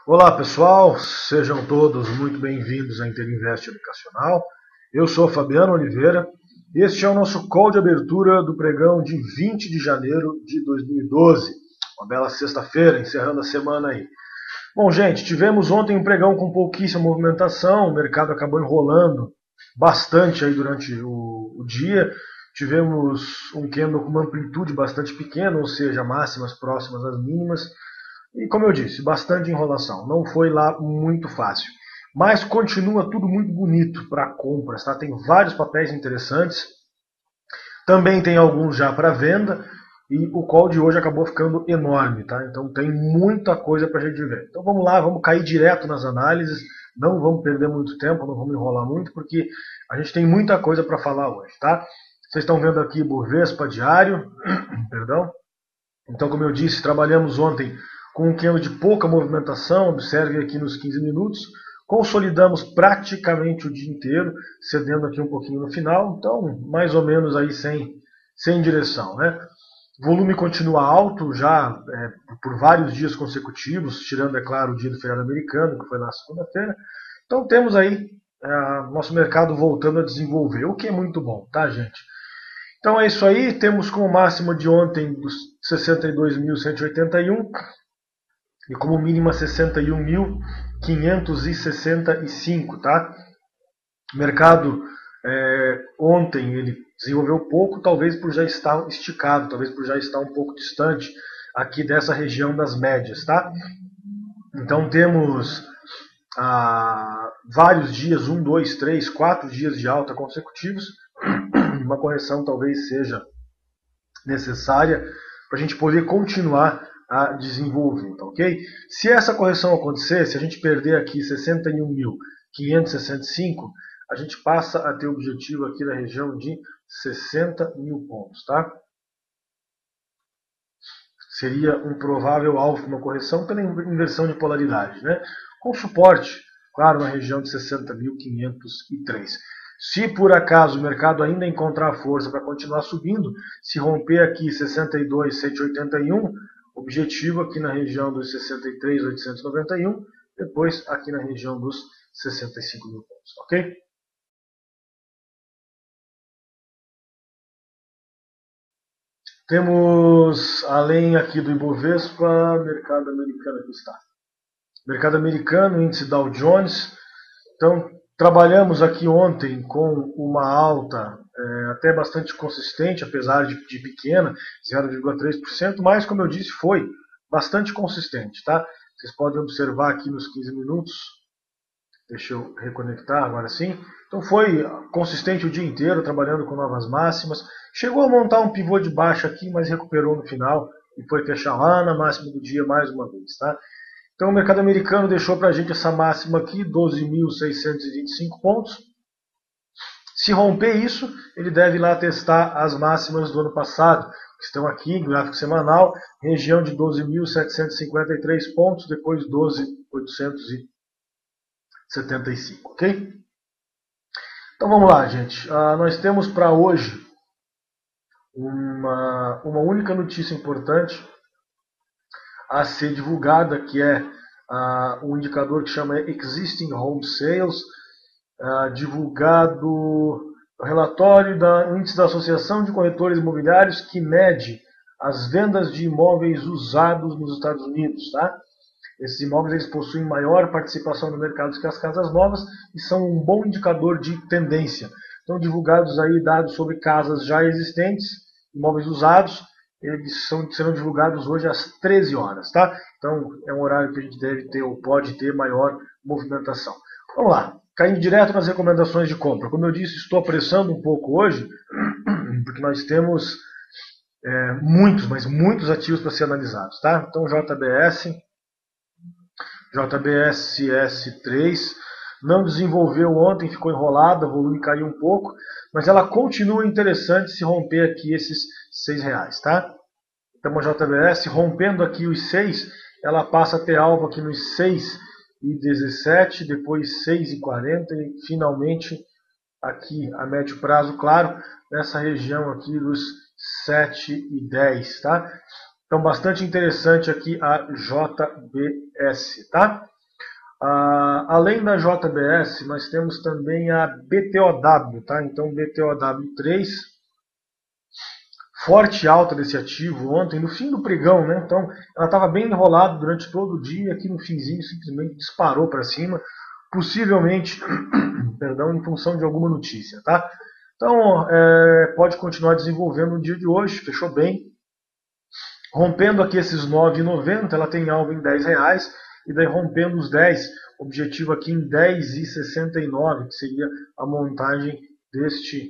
Olá pessoal, sejam todos muito bem-vindos à Interinvest Educacional. Eu sou Fabiano Oliveira e este é o nosso call de abertura do pregão de 20 de janeiro de 2012. Uma bela sexta-feira, encerrando a semana aí. Bom, gente, tivemos ontem um pregão com pouquíssima movimentação, o mercado acabou enrolando bastante aí durante o dia. Tivemos um candle com uma amplitude bastante pequena, ou seja, máximas próximas às mínimas. E como eu disse, bastante enrolação. Não foi lá muito fácil. Mas continua tudo muito bonito para compras. Tá? Tem vários papéis interessantes. Também tem alguns já para venda. E o call de hoje acabou ficando enorme. Tá? Então tem muita coisa para a gente ver. Então vamos lá, vamos cair direto nas análises. Não vamos perder muito tempo, não vamos enrolar muito, porque a gente tem muita coisa para falar hoje. Tá? Vocês estão vendo aqui Bovespa diário. Perdão. Então, como eu disse, trabalhamos ontem com um candle de pouca movimentação, observe aqui nos 15 minutos, consolidamos praticamente o dia inteiro, cedendo aqui um pouquinho no final, então mais ou menos aí sem direção, né? O volume continua alto já por vários dias consecutivos, tirando, é claro, o dia do feriado americano, que foi na segunda-feira. Então temos aí nosso mercado voltando a desenvolver, o que é muito bom, tá, gente? Então é isso aí, temos como máxima de ontem dos 62.181 e como mínima 61.565, tá? O mercado ontem ele desenvolveu pouco, talvez por já estar esticado, talvez por já estar um pouco distante aqui dessa região das médias, tá? Então temos vários dias, 1, 2, 3, 4 dias de alta consecutivos. Uma correção talvez seja necessária para a gente poder continuar a desenvolver, tá ok? Se essa correção acontecer, se a gente perder aqui 61.565, a gente passa a ter o objetivo aqui na região de 60 mil pontos, tá? Seria um provável alvo para uma correção pela inversão de polaridade, né? Com suporte, claro, na região de 60.503. Se por acaso o mercado ainda encontrar força para continuar subindo, se romper aqui 62.181, objetivo aqui na região dos 63.891, depois aqui na região dos 65 mil pontos, ok? Temos, além aqui do Ibovespa, mercado americano, aqui está. Mercado americano, índice Dow Jones. Então, trabalhamos aqui ontem com uma alta até bastante consistente, apesar de pequena, 0,3%, mas, como eu disse, foi bastante consistente. Tá? Vocês podem observar aqui nos 15 minutos. Deixa eu reconectar agora sim. Então foi consistente o dia inteiro, trabalhando com novas máximas. Chegou a montar um pivô de baixa aqui, mas recuperou no final e foi fechar lá na máxima do dia mais uma vez. Tá? Então o mercado americano deixou para a gente essa máxima aqui, 12.625 pontos. Se romper isso, ele deve ir lá testar as máximas do ano passado, que estão aqui no gráfico semanal, região de 12.753 pontos, depois 12.875, ok? Então vamos lá, gente. Nós temos para hoje uma única notícia importante a ser divulgada, que é um indicador que chama Existing Home Sales, divulgado o relatório do índice da Associação de Corretores Imobiliários, que mede as vendas de imóveis usados nos Estados Unidos. Tá? Esses imóveis eles possuem maior participação no mercado que as casas novas e são um bom indicador de tendência. Então, divulgados aí dados sobre casas já existentes, imóveis usados, eles serão divulgados hoje às 13 horas. Tá? Então, é um horário que a gente deve ter ou pode ter maior movimentação. Vamos lá, caindo direto nas recomendações de compra. Como eu disse, estou apressando um pouco hoje, porque nós temos muitos, mas muitos ativos para ser analisados. Tá? Então, JBS S3 não desenvolveu ontem, ficou enrolada, o volume caiu um pouco, mas ela continua interessante se romper aqui esses R$6. Tá? Então a JBS rompendo aqui os 6, ela passa a ter alvo aqui nos 6,17, depois 6,40 e finalmente aqui a médio prazo, claro, nessa região aqui dos 7,10. Tá? Então bastante interessante aqui a JBS. Tá? Além da JBS, nós temos também a BTOW, tá? Então BTOW3, forte alta desse ativo ontem, no fim do pregão, né? Então ela estava bem enrolada durante todo o dia, aqui no finzinho simplesmente disparou para cima, possivelmente, perdão, em função de alguma notícia, tá? Então pode continuar desenvolvendo no dia de hoje, fechou bem. Rompendo aqui esses 9,90, ela tem alvo em R$10, e daí rompendo os 10, objetivo aqui em 10,69, que seria a montagem deste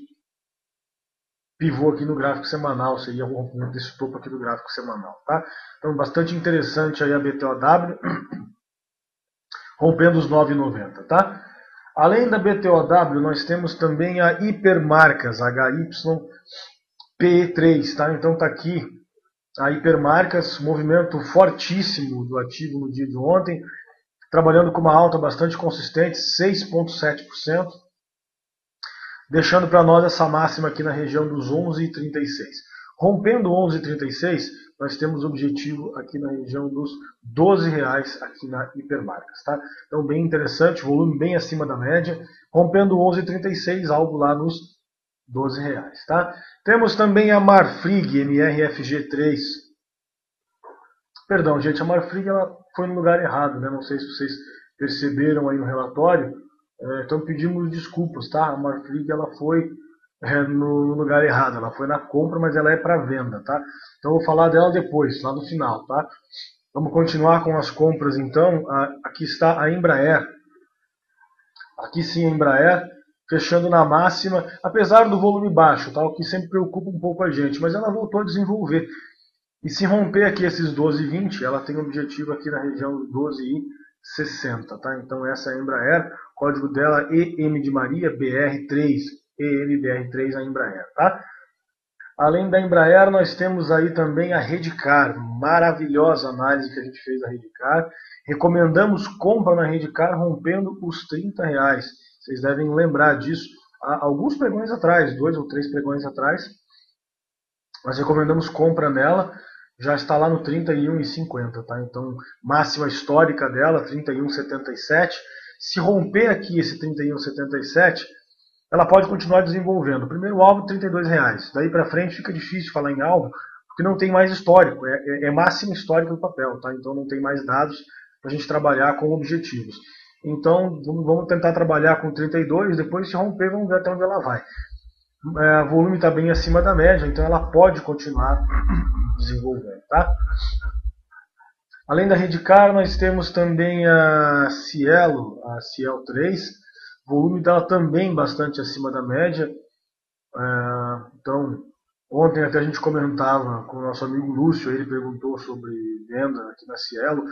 pivô aqui no gráfico semanal, seria o rompimento desse topo aqui do gráfico semanal, tá? Então bastante interessante aí a BTOW, rompendo os 9,90, tá? Além da BTOW, nós temos também a Hipermarcas, HYPE3, tá? Então tá aqui a Hipermarcas, movimento fortíssimo do ativo no dia de ontem, trabalhando com uma alta bastante consistente, 6,7%, deixando para nós essa máxima aqui na região dos 11,36. Rompendo 11,36, nós temos objetivo aqui na região dos R$12 aqui na Hipermarcas, tá? Então bem interessante, volume bem acima da média, rompendo 11,36, algo lá nos R$12, tá? Temos também a Marfrig, MRFG3. Perdão, gente, a Marfrig ela foi no lugar errado, né? Não sei se vocês perceberam aí no relatório. Então pedimos desculpas, tá? A Marfrig ela foi no lugar errado, ela foi na compra, mas ela é para venda, tá? Então eu vou falar dela depois, lá no final, tá? Vamos continuar com as compras então. Aqui está a Embraer. Aqui sim a Embraer, fechando na máxima, apesar do volume baixo, tá? O que sempre preocupa um pouco a gente, mas ela voltou a desenvolver. E se romper aqui esses 12,20, ela tem um objetivo aqui na região do 12,60, tá? Então essa é a Embraer, código dela EM de Maria, BR3, EMBR3 a Embraer, tá? Além da Embraer, nós temos aí também a Redcar, maravilhosa análise que a gente fez da Redcar. Recomendamos compra na Redcar rompendo os R$30. Vocês devem lembrar disso. Há alguns pregões atrás, 2 ou 3 pregões atrás, nós recomendamos compra nela, já está lá no 31,50, tá? Então, máxima histórica dela, 31,77. Se romper aqui esse 31,77, ela pode continuar desenvolvendo. Primeiro alvo, R$32. Daí para frente fica difícil falar em alvo, porque não tem mais histórico, é máxima histórica do papel, tá? Então não tem mais dados para a gente trabalhar com objetivos. Então vamos tentar trabalhar com 32, depois se romper vamos ver até onde ela vai. O volume está bem acima da média, então ela pode continuar desenvolvendo, tá? Além da Redcar, nós temos também a Cielo, a Ciel 3, o volume dela também bastante acima da média. Então, ontem até a gente comentava com o nosso amigo Lúcio, ele perguntou sobre venda aqui na Cielo,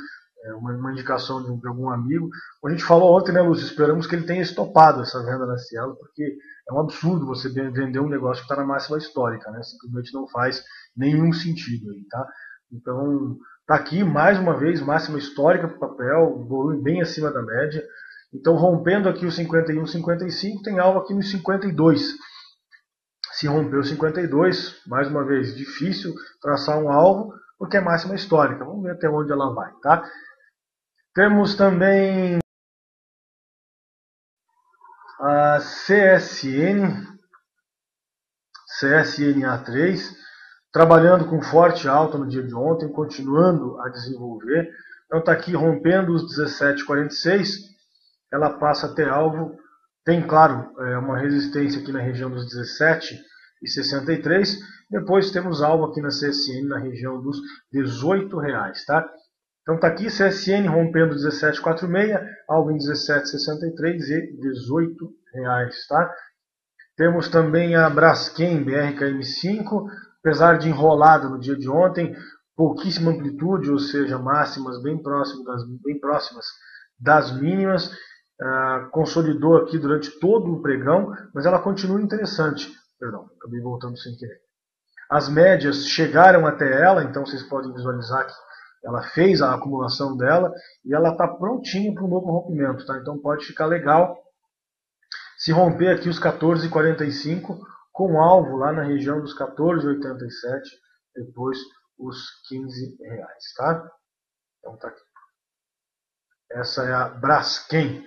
uma indicação de algum amigo. A gente falou ontem, né, Lúcio? Esperamos que ele tenha estopado essa venda na Cielo, porque é um absurdo você vender um negócio que está na máxima histórica, né? Simplesmente não faz nenhum sentido aí, tá? Então, tá aqui mais uma vez, máxima histórica para o papel, volume bem acima da média. Então, rompendo aqui os 51, 55, tem alvo aqui nos 52. Se romper os 52, mais uma vez, difícil traçar um alvo, porque é máxima histórica. Vamos ver até onde ela vai, tá? Temos também a CSNA3, trabalhando com forte alta no dia de ontem, continuando a desenvolver. Então está aqui rompendo os 17,46, ela passa a ter alvo, tem claro uma resistência aqui na região dos 17,63, depois temos alvo aqui na CSN na região dos R$18, tá? Então está aqui CSN rompendo 17,46, alvo em 17,63 e R$18, tá? Temos também a Braskem BRKM5, apesar de enrolada no dia de ontem, pouquíssima amplitude, ou seja, máximas bem próximas das mínimas, consolidou aqui durante todo o pregão, mas ela continua interessante. Perdão, acabei voltando sem querer. As médias chegaram até ela, então vocês podem visualizar que ela fez a acumulação dela e ela está prontinha para um novo rompimento, tá? Então pode ficar legal se romper aqui os 14,45 com alvo lá na região dos 14,87, depois os R$15, tá? Então tá aqui. Essa é a Braskem.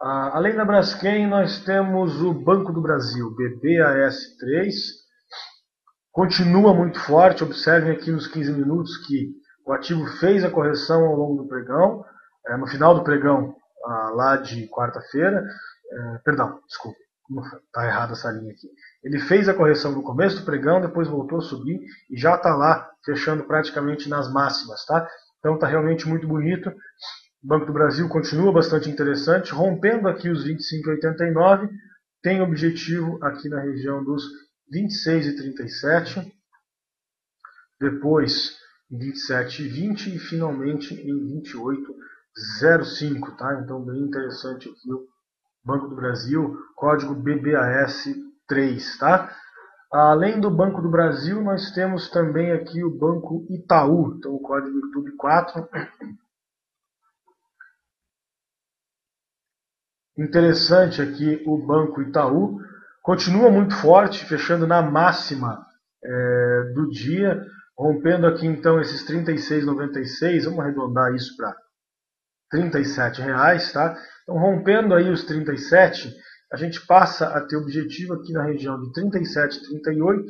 Além da Braskem, nós temos o Banco do Brasil, BBAS3. Continua muito forte. Observem aqui nos 15 minutos que o ativo fez a correção ao longo do pregão, no final do pregão lá de quarta-feira. Perdão, desculpa, está errada essa linha aqui. Ele fez a correção no começo do pregão, depois voltou a subir e já está lá fechando praticamente nas máximas, tá? Então está realmente muito bonito. O Banco do Brasil continua bastante interessante, rompendo aqui os 25,89, tem objetivo aqui na região dos 26,37, depois em 27,20 e finalmente em 28,05, tá? Então bem interessante aqui o Banco do Brasil, código BBAS3, tá? Além do Banco do Brasil, nós temos também aqui o Banco Itaú, então o código YouTube 4. Interessante aqui o Banco Itaú, continua muito forte, fechando na máxima do dia, rompendo aqui então esses 36,96, vamos arredondar isso para R$37, tá? Então rompendo aí os 37, a gente passa a ter objetivo aqui na região de 37,38,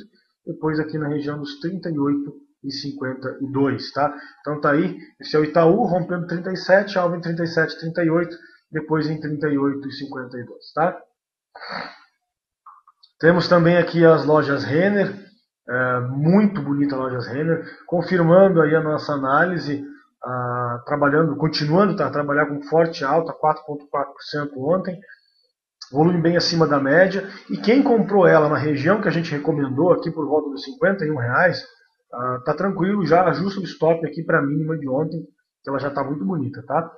depois aqui na região dos 38,52, tá? Então tá aí, esse é o Itaú, rompendo 37, alvo em 37,38, depois em 38,52, tá? Temos também aqui as lojas Renner, muito bonita a lojas Renner, confirmando aí a nossa análise, continuando a trabalhar com forte alta, 4,4% ontem, volume bem acima da média, e quem comprou ela na região que a gente recomendou aqui por volta dos R$51, tá tranquilo, já ajusta o stop aqui para a mínima de ontem, que ela já está muito bonita, tá?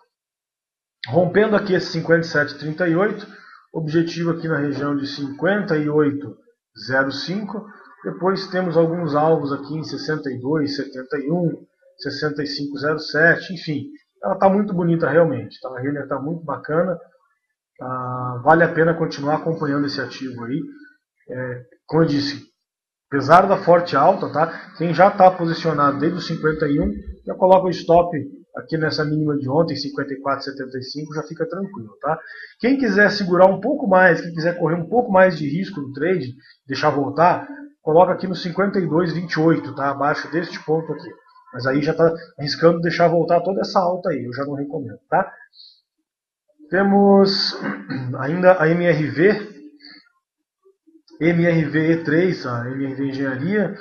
Rompendo aqui esse 57,38, objetivo aqui na região de 58,05. Depois temos alguns alvos aqui em 62,71, 65,07, enfim. Ela está muito bonita realmente, tá? A Renner está muito bacana. Vale a pena continuar acompanhando esse ativo aí. Como eu disse, apesar da forte alta, tá? Quem já está posicionado desde os 51, já coloca o stop aqui nessa mínima de ontem, 54,75, já fica tranquilo, tá? Quem quiser segurar um pouco mais, quem quiser correr um pouco mais de risco no trade, deixar voltar, coloca aqui no 52,28, tá? Abaixo deste ponto aqui. Mas aí já está arriscando deixar voltar toda essa alta aí, eu já não recomendo, tá? Temos ainda a MRV E3, a MRV Engenharia,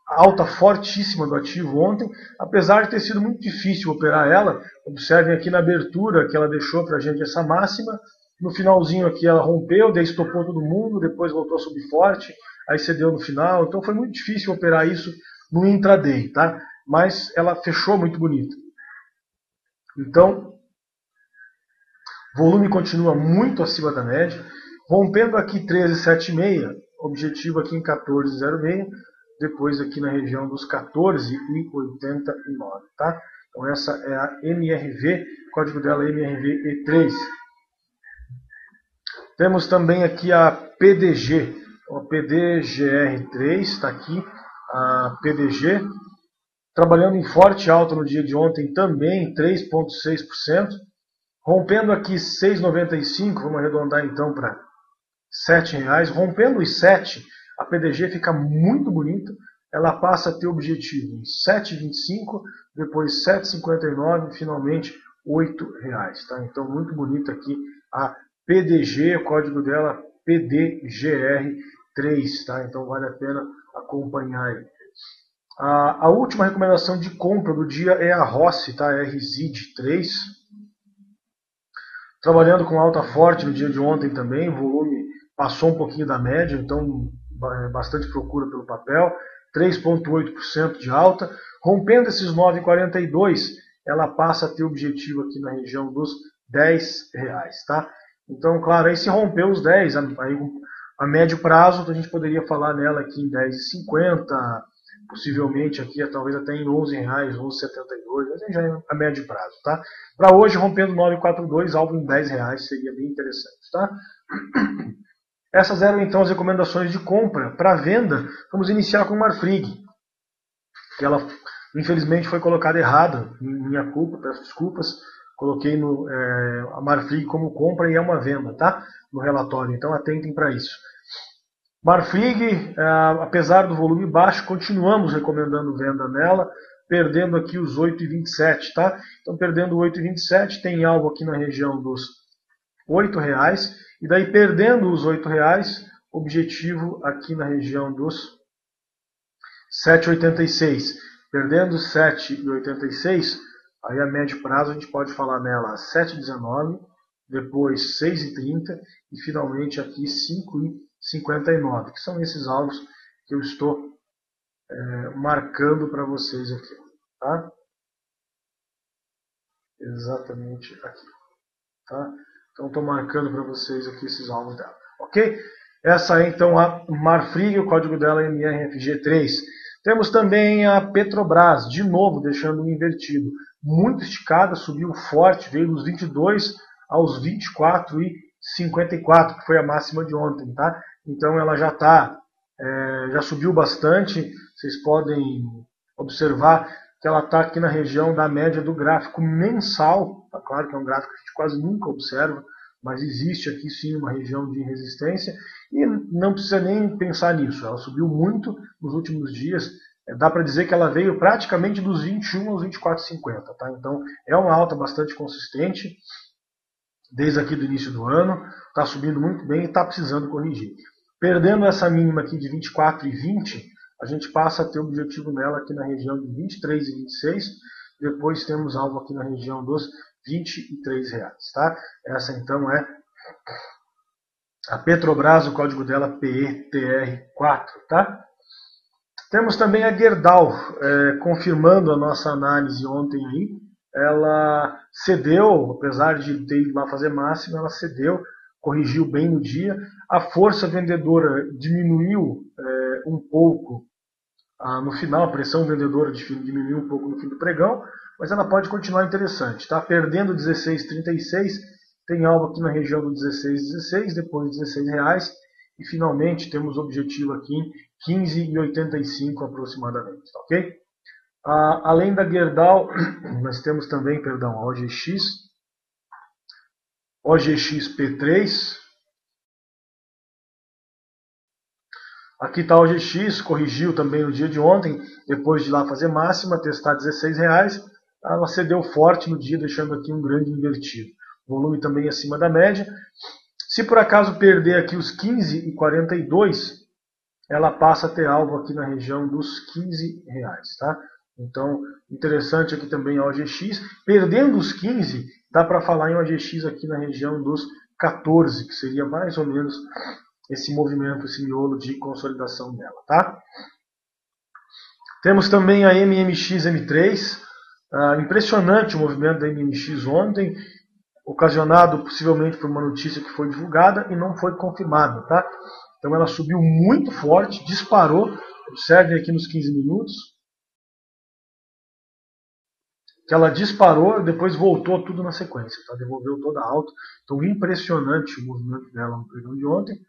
alta fortíssima do ativo ontem, apesar de ter sido muito difícil operar ela. Observem aqui na abertura que ela deixou para a gente essa máxima, no finalzinho aqui ela rompeu, daí estopou todo mundo, depois voltou a subir forte, aí cedeu no final, então foi muito difícil operar isso no intraday, tá? Mas ela fechou muito bonita. Então, volume continua muito acima da média, rompendo aqui 13,76, objetivo aqui em 14,06, depois aqui na região dos 14,89, tá? Então essa é a MRV, o código dela é MRV-E3. Temos também aqui a PDG, a PDGR3, está aqui, a PDG, trabalhando em forte alta no dia de ontem também, 3,6%, rompendo aqui 6,95, vamos arredondar então para R$7, rompendo os 7, a PDG fica muito bonita, ela passa a ter objetivo em 7,25, depois 7,59 e finalmente R$8, tá? Então muito bonita aqui a PDG, o código dela PDGR3, tá? Então vale a pena acompanhar aí. A última recomendação de compra do dia é a Rossi, tá? RZID3, trabalhando com alta forte no dia de ontem também, o volume passou um pouquinho da média, então bastante procura pelo papel, 3,8% de alta, rompendo esses 9,42, ela passa a ter objetivo aqui na região dos R$10, tá? Então, claro, aí se romper os 10, aí a médio prazo a gente poderia falar nela aqui em 10,50, possivelmente aqui talvez até em R$11, 11,72, mas já é a médio prazo, tá? Para hoje, rompendo 9,42, alvo em R$10 seria bem interessante, tá? Essas eram então as recomendações de compra. Para venda, vamos iniciar com Marfrig, que ela infelizmente foi colocada errada, minha culpa, peço desculpas. coloquei a Marfrig como compra e é uma venda, tá? No relatório, então atentem para isso. Marfrig, apesar do volume baixo, continuamos recomendando venda nela, perdendo aqui os 8,27, tá? Então perdendo 8,27, tem alvo aqui na região dos R$8, e daí perdendo os R$8, objetivo aqui na região dos 7,86. Perdendo 7,86, aí a médio prazo a gente pode falar nela a 7,19, depois 6,30 e finalmente aqui 5,59, que são esses alvos que eu estou marcando para vocês aqui, tá? Exatamente aqui, tá? Então estou marcando para vocês aqui esses alvos dela, ok? Essa é então a Marfrig, o código dela é MRFG3. Temos também a Petrobras, de novo deixando invertido, muito esticada, subiu forte, veio dos 22 aos 24,54, que foi a máxima de ontem, tá? Então ela já já subiu bastante. Vocês podem observar que ela está aqui na região da média do gráfico mensal. Tá claro que é um gráfico que a gente quase nunca observa, mas existe aqui sim uma região de resistência e não precisa nem pensar nisso. Ela subiu muito nos últimos dias. Dá para dizer que ela veio praticamente dos 21 aos 24,50. Tá? Então é uma alta bastante consistente desde aqui do início do ano. Está subindo muito bem e está precisando corrigir. Perdendo essa mínima aqui de 24,20, a gente passa a ter o objetivo nela aqui na região de 23,26. Depois temos alvo aqui na região dos R$23. Tá? Essa então é a Petrobras, o código dela PETR4. Tá? Temos também a Gerdau, confirmando a nossa análise ontem aí. Ela cedeu, apesar de ter ido lá fazer máxima, ela cedeu, corrigiu bem no dia. A força vendedora diminuiu um pouco no final, a pressão vendedora diminuiu um pouco no fim do pregão, mas ela pode continuar interessante. Está perdendo 16,36, tem alvo aqui na região do 16,16, depois R$16, e finalmente temos objetivo aqui em 15,85 aproximadamente, ok? Além da Gerdau, nós temos também, a OGXP3. Aqui está a OGX, corrigiu também no dia de ontem, depois de ir lá fazer máxima, testar R$16. Ela cedeu forte no dia, deixando aqui um grande invertido. Volume também acima da média. Se por acaso perder aqui os 15,42, ela passa a ter alvo aqui na região dos R$15. Tá? Então, interessante aqui também a OGX. Perdendo os 15, dá para falar em OGX aqui na região dos 14, que seria mais ou menos esse movimento, esse miolo de consolidação dela. Tá? Temos também a MMX M3. Impressionante o movimento da MMX ontem, ocasionado possivelmente por uma notícia que foi divulgada e não foi confirmada. Tá? Então ela subiu muito forte, disparou. Observem aqui nos 15 minutos. Que ela disparou e depois voltou tudo na sequência. Tá? Devolveu toda a alta. Então impressionante o movimento dela no pregão de ontem.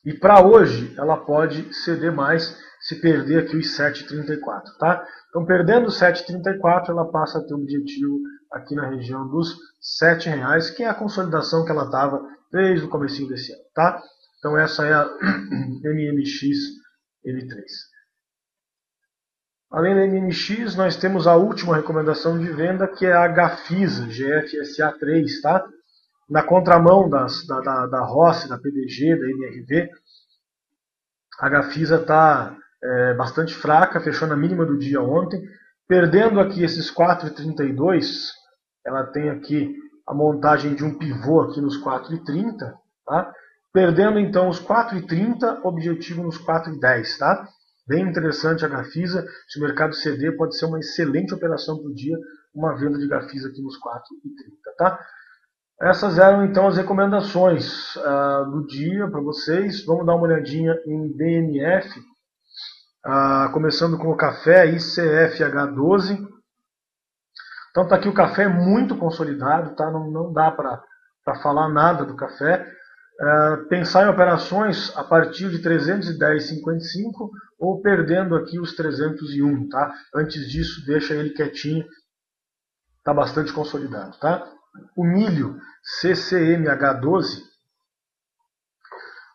E para hoje ela pode ceder mais se perder aqui os 7,34. Tá? Então perdendo os 7,34 ela passa a ter um objetivo aqui na região dos R$7, que é a consolidação que ela estava desde o comecinho desse ano. Tá? Então essa é a MMX M3. Além da MMX, nós temos a última recomendação de venda, que é a Gafisa, GFSA3, tá? Na contramão da Rossi, da PDG, da MRV, a Gafisa está bastante fraca, fechou na mínima do dia ontem, perdendo aqui esses 4,32, ela tem aqui a montagem de um pivô aqui nos 4,30, tá? Perdendo então os 4,30, objetivo nos 4,10, tá? Bem interessante a Gafisa. Se o mercado ceder, pode ser uma excelente operação para o dia, uma venda de Gafisa aqui nos 4,30. Tá? Essas eram então as recomendações do dia para vocês. Vamos dar uma olhadinha em BMF, começando com o café ICFH12. Então está aqui o café muito consolidado, tá? Não dá para falar nada do café. pensar em operações a partir de 310,55 ou perdendo aqui os 301, tá? Antes disso, deixa ele quietinho, está bastante consolidado, tá? O milho CCMH12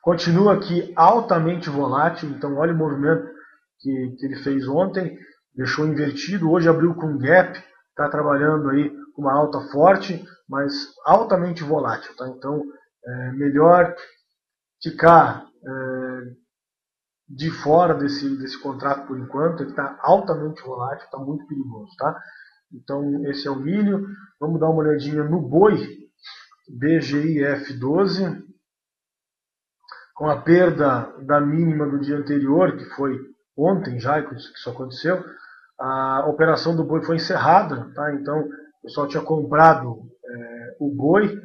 continua aqui altamente volátil, então olha o movimento que ele fez ontem, deixou invertido, hoje abriu com gap, está trabalhando aí com uma alta forte, mas altamente volátil, tá? Então melhor ficar de fora desse contrato por enquanto, ele está altamente volátil, está muito perigoso, tá? Então esse é o milho. Vamos dar uma olhadinha no boi, BGIF12, com a perda da mínima do dia anterior, que foi ontem já que isso aconteceu, a operação do boi foi encerrada, tá? Então o pessoal tinha comprado o boi,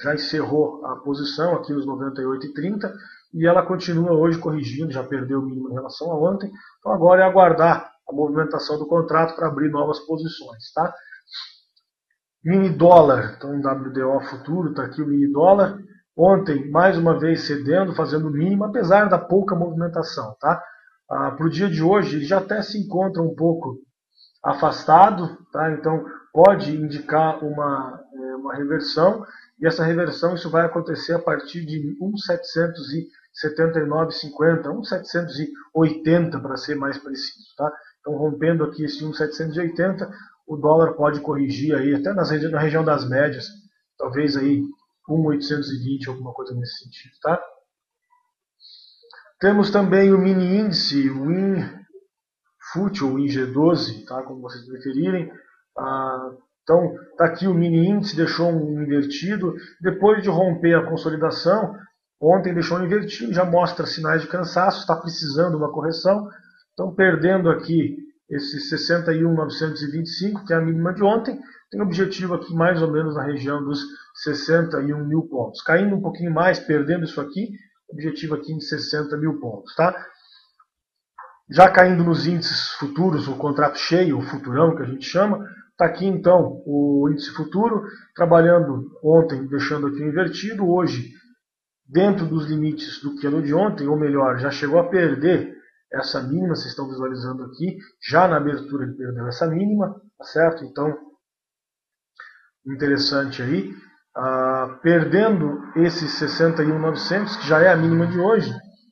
já encerrou a posição aqui nos 98,30 e ela continua hoje corrigindo, já perdeu o mínimo em relação a ontem, então agora é aguardar a movimentação do contrato para abrir novas posições, tá? Mini dólar, então WDO futuro, está aqui o mini dólar. Ontem, mais uma vez cedendo, fazendo o mínimo, apesar da pouca movimentação, tá? Para o dia de hoje, ele já até se encontra um pouco afastado, tá? Então pode indicar uma reversão, e essa reversão isso vai acontecer a partir de 1.779,50, 1.780 para ser mais preciso, tá? Então rompendo aqui esse 1.780, o dólar pode corrigir aí até na região das médias, talvez aí 1.820, alguma coisa nesse sentido, tá? Temos também o mini índice, o WinFut ou WinG12, tá? Como vocês preferirem. Então, está aqui o mini índice, deixou um invertido. Depois de romper a consolidação, ontem deixou um invertido, já mostra sinais de cansaço, está precisando de uma correção. Então, perdendo aqui esse 61.925, que é a mínima de ontem, tem objetivo aqui mais ou menos na região dos 61 mil pontos. Caindo um pouquinho mais, perdendo isso aqui, objetivo aqui em 60 mil pontos, tá? Já caindo nos índices futuros, o contrato cheio, o futurão que a gente chama, está aqui então o índice futuro, trabalhando ontem, deixando aqui invertido, hoje dentro dos limites do que era de ontem, ou melhor, já chegou a perder essa mínima, vocês estão visualizando aqui, já na abertura ele perdeu essa mínima, tá certo? Então, interessante aí. Perdendo esses 61.900, que já é a mínima de hoje,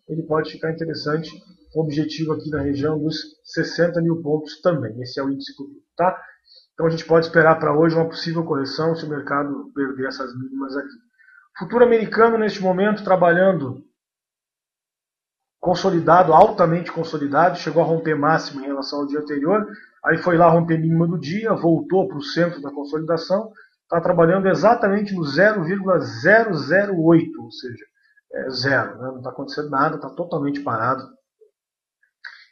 ele pode ficar interessante, com o objetivo aqui na região dos 60 mil pontos também. Esse é o índice futuro, tá? Então a gente pode esperar para hoje uma possível correção se o mercado perder essas mínimas aqui. Futuro americano neste momento trabalhando consolidado, altamente consolidado, chegou a romper máximo em relação ao dia anterior, aí foi lá romper mínima do dia, voltou para o centro da consolidação, está trabalhando exatamente no 0,008, ou seja, zero, né? Não está acontecendo nada, está totalmente parado.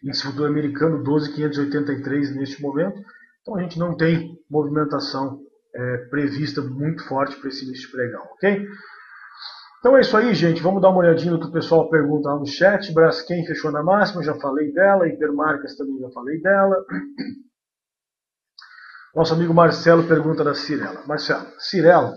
Índice futuro americano 12.583 neste momento, então a gente não tem movimentação prevista muito forte para esse início de pregão, ok? Então é isso aí, gente. Vamos dar uma olhadinha no que o pessoal pergunta lá no chat. Braskem fechou na máxima, já falei dela. Hipermarcas também já falei dela. Nosso amigo Marcelo pergunta da Cirela. Marcelo, Cirela,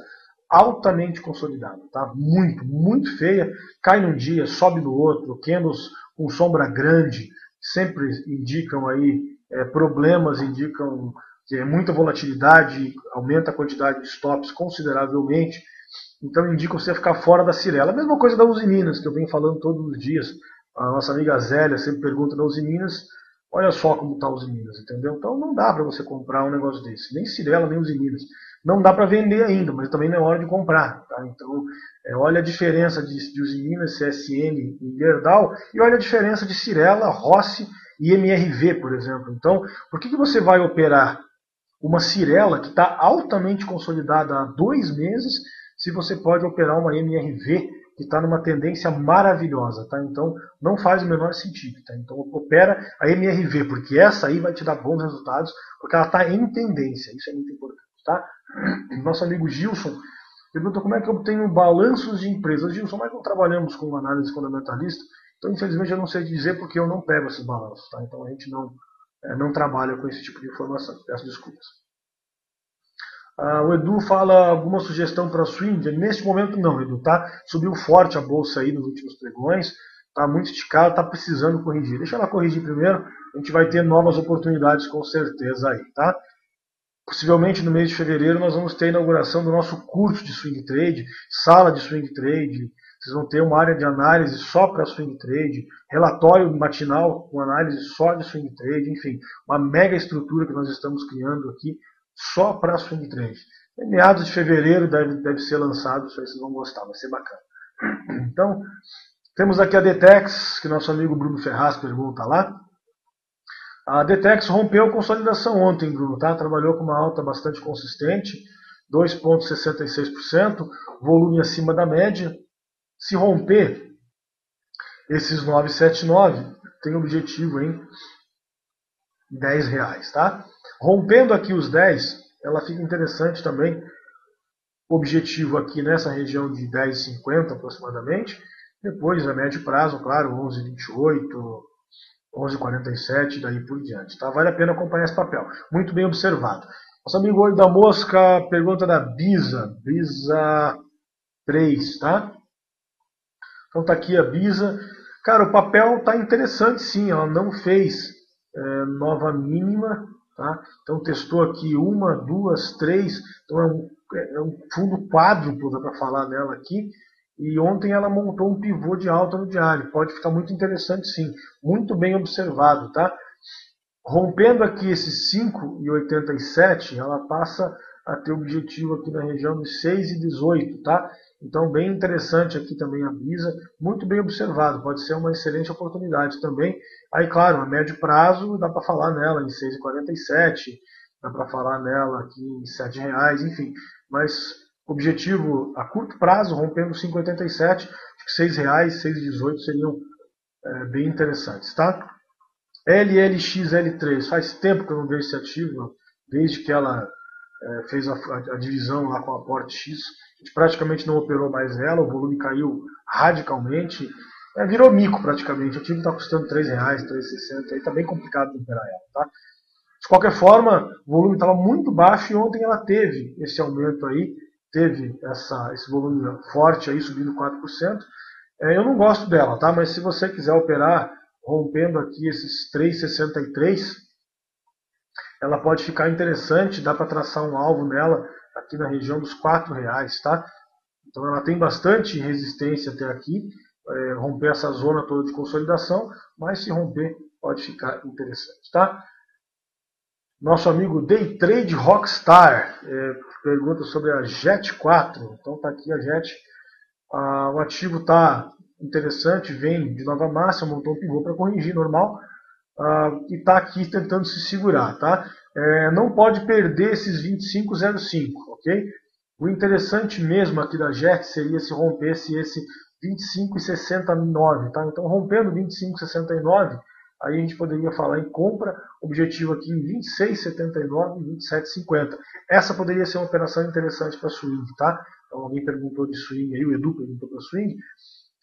altamente consolidada, tá? Muito, muito feia. Cai num dia, sobe no outro. Candles com sombra grande sempre indicam aí problemas, indicam que é muita volatilidade, aumenta a quantidade de stops consideravelmente. Então indicam você ficar fora da Cirela. A mesma coisa da Uzi Minas, que eu venho falando todos os dias. A nossa amiga Zélia sempre pergunta da Uzi Minas. Olha só como está a Uzi Minas, entendeu? Então não dá para você comprar um negócio desse. Nem Cirela, nem Uzi Minas. Não dá para vender ainda, mas também não é hora de comprar. Tá? Então olha a diferença de Uzi Minas, CSN e Gerdau. E olha a diferença de Cirela, Rossi e MRV, por exemplo. Então, por que você vai operar uma Cirela que está altamente consolidada há 2 meses, se você pode operar uma MRV que está numa tendência maravilhosa, tá? Então não faz o menor sentido, tá? Então opera a MRV, porque essa aí vai te dar bons resultados, porque ela está em tendência, isso é muito importante, tá? Nosso amigo Gilson pergunta como é que eu obtenho balanços de empresas. Gilson, nós não trabalhamos com análise fundamentalista, então infelizmente eu não sei dizer porque eu não pego esses balanços, tá? Então a gente não trabalha com esse tipo de informação, peço desculpas. O Edu fala alguma sugestão para swing? Neste momento não, Edu, tá? Subiu forte a bolsa aí nos últimos pregões, tá muito esticado, tá precisando corrigir. Deixa ela corrigir primeiro, a gente vai ter novas oportunidades com certeza aí, tá? Possivelmente no mês de fevereiro nós vamos ter a inauguração do nosso curso de swing trade, sala de swing trade, vocês vão ter uma área de análise só para swing trade, relatório matinal com análise só de swing trade, enfim, uma mega estrutura que nós estamos criando aqui só para swing trade. Em meados de fevereiro deve ser lançado, isso aí vocês vão gostar, vai ser bacana. Então, temos aqui a Detex, que nosso amigo Bruno Ferraz pergunta lá. A Detex rompeu consolidação ontem, Bruno, tá? Trabalhou com uma alta bastante consistente, 2,66%, volume acima da média. Se romper esses 9,79, tem objetivo em R$10, tá? Rompendo aqui os 10, ela fica interessante também. Objetivo aqui nessa região de 10,50 aproximadamente. Depois, a médio prazo, claro, 11,28, 11,47, daí por diante. Tá? Vale a pena acompanhar esse papel. Muito bem observado. Nosso amigo Olho da Mosca, pergunta da Bisa. Bisa 3, tá? Então tá aqui a Bisa. Cara, o papel tá interessante sim. Ela não fez nova mínima. Tá? Então testou aqui 1, 2, 3. Então é um fundo quádruplo, dá para falar nela aqui. E ontem ela montou um pivô de alta no diário. Pode ficar muito interessante sim. Muito bem observado, tá? Rompendo aqui esses 5,87, ela passa a ter objetivo aqui na região de 6,18, tá? Então bem interessante aqui também a Bisa. Muito bem observado. Pode ser uma excelente oportunidade também. Aí, claro, a médio prazo dá para falar nela em 6,47. Dá para falar nela aqui em R$7, enfim. Mas objetivo a curto prazo, rompendo 5,87, acho que R$6, 6,18 seriam bem interessantes, tá? LLXL3, faz tempo que eu não vejo esse ativo, desde que ela fez a divisão lá com a aporte X, a gente praticamente não operou mais ela, o volume caiu radicalmente, virou mico praticamente, o ativo está custando R$3, 3,60, aí está bem complicado de operar ela, tá? De qualquer forma, o volume estava muito baixo e ontem ela teve esse aumento aí, teve esse volume forte aí, subindo 4%. Eu não gosto dela, tá? Mas se você quiser operar rompendo aqui esses 3,63, ela pode ficar interessante, dá para traçar um alvo nela aqui na região dos R$4, tá? Então ela tem bastante resistência até aqui, romper essa zona toda de consolidação, mas se romper pode ficar interessante, tá? Nosso amigo Day Trade Rockstar pergunta sobre a JET 4. Então está aqui a JET. O ativo está interessante, vem de nova massa, montou um pivô para corrigir, normal. E está aqui tentando se segurar. Tá? Não pode perder esses 25,05, ok? O interessante mesmo aqui da JET seria se rompesse esse 25,69. Tá? Então rompendo 25,69, aí a gente poderia falar em compra, objetivo aqui em 26,79 e 27,50. Essa poderia ser uma operação interessante para swing, tá? Então alguém perguntou de swing aí, o Edu perguntou para swing.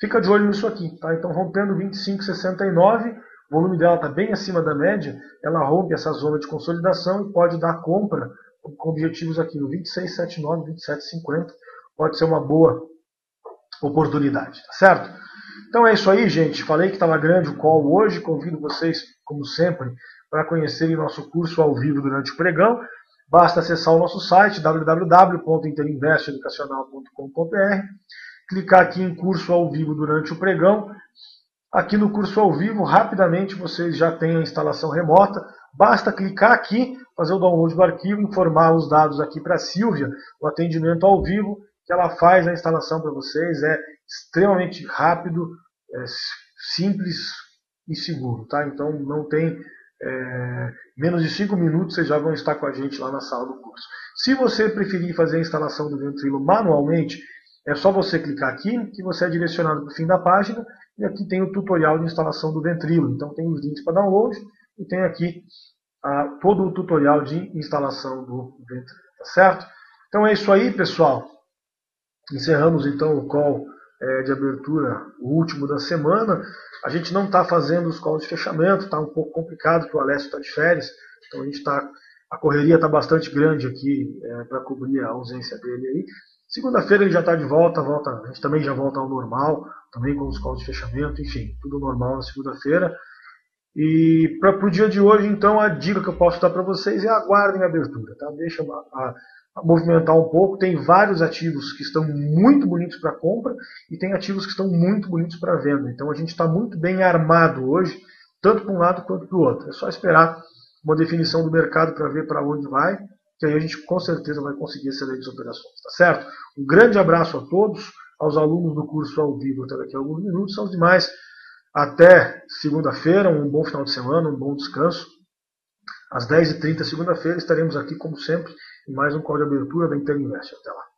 Fica de olho nisso aqui, tá? Então rompendo 25,69, o volume dela está bem acima da média, ela rompe essa zona de consolidação e pode dar compra com objetivos aqui no 26,79, 27,50. Pode ser uma boa oportunidade, tá certo? Então é isso aí, gente. Falei que estava grande o call hoje. Convido vocês, como sempre, para conhecerem nosso curso ao vivo durante o pregão. Basta acessar o nosso site www.interinvesteducacional.com.br, clicar aqui em curso ao vivo durante o pregão. Aqui no curso ao vivo, rapidamente vocês já têm a instalação remota. Basta clicar aqui, fazer o download do arquivo, informar os dados aqui para a Silvia, o atendimento ao vivo, que ela faz a instalação para vocês. É extremamente rápido, simples e seguro, tá? Então não tem menos de 5 minutos, vocês já vão estar com a gente lá na sala do curso. Se você preferir fazer a instalação do Ventrilo manualmente, é só você clicar aqui, que você é direcionado para o fim da página, e aqui tem o tutorial de instalação do Ventrilo. Então tem os links para download e tem aqui todo o tutorial de instalação do Ventrilo, tá certo? Então é isso aí, pessoal. Encerramos então o call de abertura, o último da semana. A gente não está fazendo os calls de fechamento, está um pouco complicado, porque o Alessio está de férias, então a gente está A correria está bastante grande aqui para cobrir a ausência dele aí. Segunda-feira ele já está de volta, a gente também já volta ao normal, também com os calls de fechamento, enfim, tudo normal na segunda-feira. E para o dia de hoje, então, a dica que eu posso dar para vocês é aguardem a abertura, tá? Deixa a movimentar um pouco. Tem vários ativos que estão muito bonitos para compra e tem ativos que estão muito bonitos para venda. Então a gente está muito bem armado hoje, tanto para um lado quanto para o outro. É só esperar uma definição do mercado para ver para onde vai, que aí a gente com certeza vai conseguir excelentes operações, tá certo? Um grande abraço a todos, aos alunos do curso ao vivo até daqui a alguns minutos, aos demais. Até segunda-feira, um bom final de semana, um bom descanso. Às 10h30, segunda-feira, estaremos aqui, como sempre, em mais um call de abertura da Interinvest. Até lá.